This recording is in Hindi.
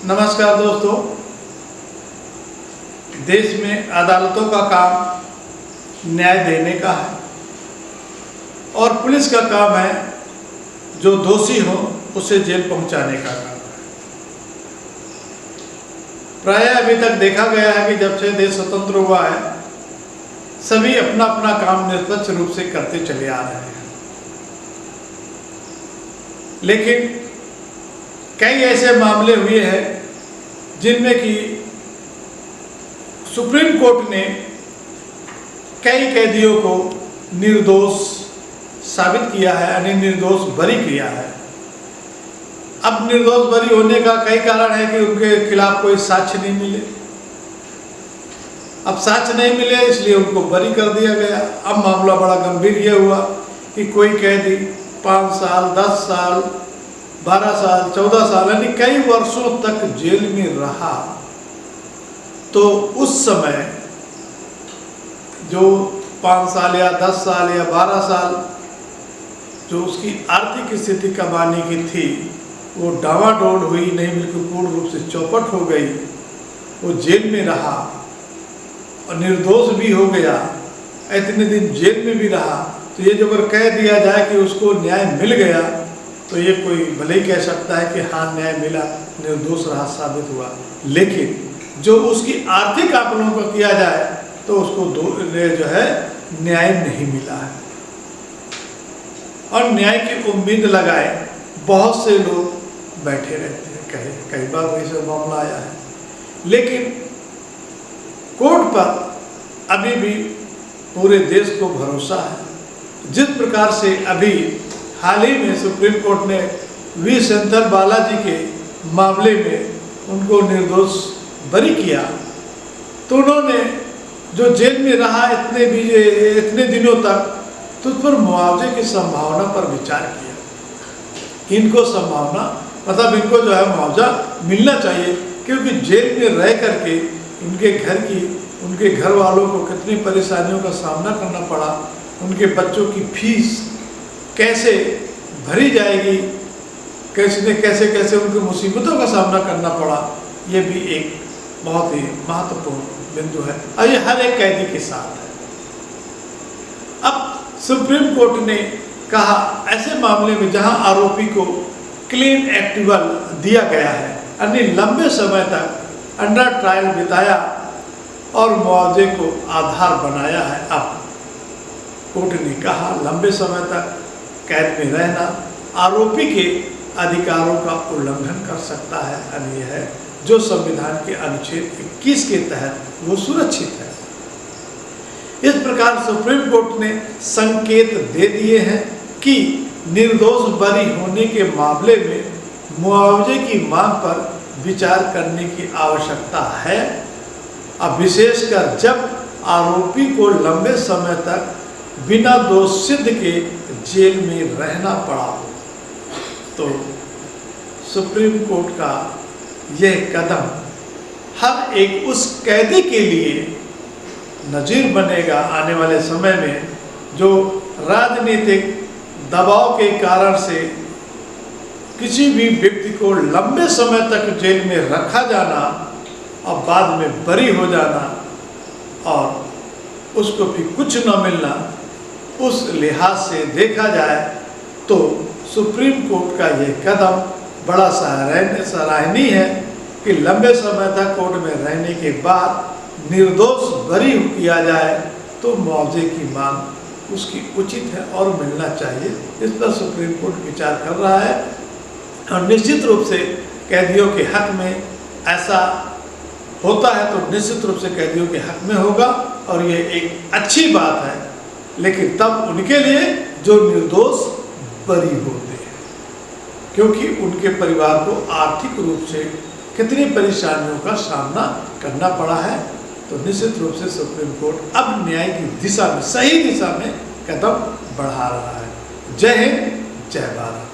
नमस्कार दोस्तों। देश में अदालतों का काम न्याय देने का है और पुलिस का काम है जो दोषी हो उसे जेल पहुंचाने का काम है। प्राय अभी तक देखा गया है कि जब से देश स्वतंत्र हुआ है सभी अपना अपना काम निष्पक्ष रूप से करते चले आ रहे हैं, लेकिन कई ऐसे मामले हुए हैं जिनमें कि सुप्रीम कोर्ट ने कई कैदियों को निर्दोष साबित किया है, यानी निर्दोष बरी किया है। अब निर्दोष बरी होने का कई कारण है कि उनके खिलाफ कोई साक्ष्य नहीं मिले। अब साक्ष्य नहीं मिले इसलिए उनको बरी कर दिया गया। अब मामला बड़ा गंभीर ये हुआ कि कोई कैदी 5 साल, 10 साल, 12 साल, 14 साल यानी कई वर्षों तक जेल में रहा, तो उस समय जो 5 साल या 10 साल या 12 साल जो उसकी आर्थिक स्थिति कमाने की थी वो डावाडोल हुई नहीं, बिल्कुल पूर्ण रूप से चौपट हो गई। वो जेल में रहा और निर्दोष भी हो गया, इतने दिन जेल में भी रहा। तो ये जो अगर कह दिया जाए कि उसको न्याय मिल गया तो ये कोई भले ही कह सकता है कि हाँ न्याय मिला, निर्दोष रहा, साबित हुआ। लेकिन जो उसकी आर्थिक आकलन को किया जाए तो उसको जो है न्याय नहीं मिला है और न्याय की उम्मीद लगाए बहुत से लोग बैठे रहते हैं। कई बार वैसे मामला आया है, लेकिन कोर्ट पर अभी भी पूरे देश को भरोसा है। जिस प्रकार से अभी हाल ही में सुप्रीम कोर्ट ने वी सेंथल बालाजी के मामले में उनको निर्दोष बरी किया, तो उन्होंने जो जेल में रहा इतने दिनों तक, तो उस पर मुआवजे की संभावना पर विचार किया। इनको संभावना मतलब इनको जो है मुआवजा मिलना चाहिए, क्योंकि जेल में रह करके उनके घर वालों को कितनी परेशानियों का सामना करना पड़ा। उनके बच्चों की फीस कैसे भरी जाएगी, कैसे उनकी मुसीबतों का सामना करना पड़ा, ये भी एक बहुत ही महत्वपूर्ण बिंदु है और ये हर एक कैदी के साथ है। अब सुप्रीम कोर्ट ने कहा ऐसे मामले में जहां आरोपी को क्लीन एक्टिवल दिया गया है, यानी लंबे समय तक अंडर ट्रायल बिताया और मुआवजे को आधार बनाया है। अब कोर्ट ने कहा लंबे समय तक कैद में रहना आरोपी के अधिकारों का उल्लंघन कर सकता है, यानी यह है जो संविधान के अनुच्छेद 21 के तहत वो सुरक्षित है। इस प्रकार सुप्रीम कोर्ट ने संकेत दे दिए हैं कि निर्दोष बरी होने के मामले में मुआवजे की मांग पर विचार करने की आवश्यकता है, अब विशेषकर जब आरोपी को लंबे समय तक बिना दोष सिद्ध के जेल में रहना पड़ा हो। तो सुप्रीम कोर्ट का यह कदम हर एक उस कैदी के लिए नजीर बनेगा आने वाले समय में जो राजनीतिक दबाव के कारण से किसी भी व्यक्ति को लंबे समय तक जेल में रखा जाना और बाद में बरी हो जाना और उसको भी कुछ न मिलना, उस लिहाज से देखा जाए तो सुप्रीम कोर्ट का ये कदम बड़ा सराहनीय है कि लंबे समय तक कोर्ट में रहने के बाद निर्दोष बरी किया जाए तो मुआवजे की मांग उसकी उचित है और मिलना चाहिए। इस पर सुप्रीम कोर्ट विचार कर रहा है और निश्चित रूप से कैदियों के हक में ऐसा होता है तो निश्चित रूप से कैदियों के हक में होगा और ये एक अच्छी बात है, लेकिन तब उनके लिए जो निर्दोष बरी होते हैं, क्योंकि उनके परिवार को आर्थिक रूप से कितनी परेशानियों का सामना करना पड़ा है। तो निश्चित रूप से सुप्रीम कोर्ट अब न्याय की दिशा में, सही दिशा में कदम बढ़ा रहा है। जय हिंद, जय भारत।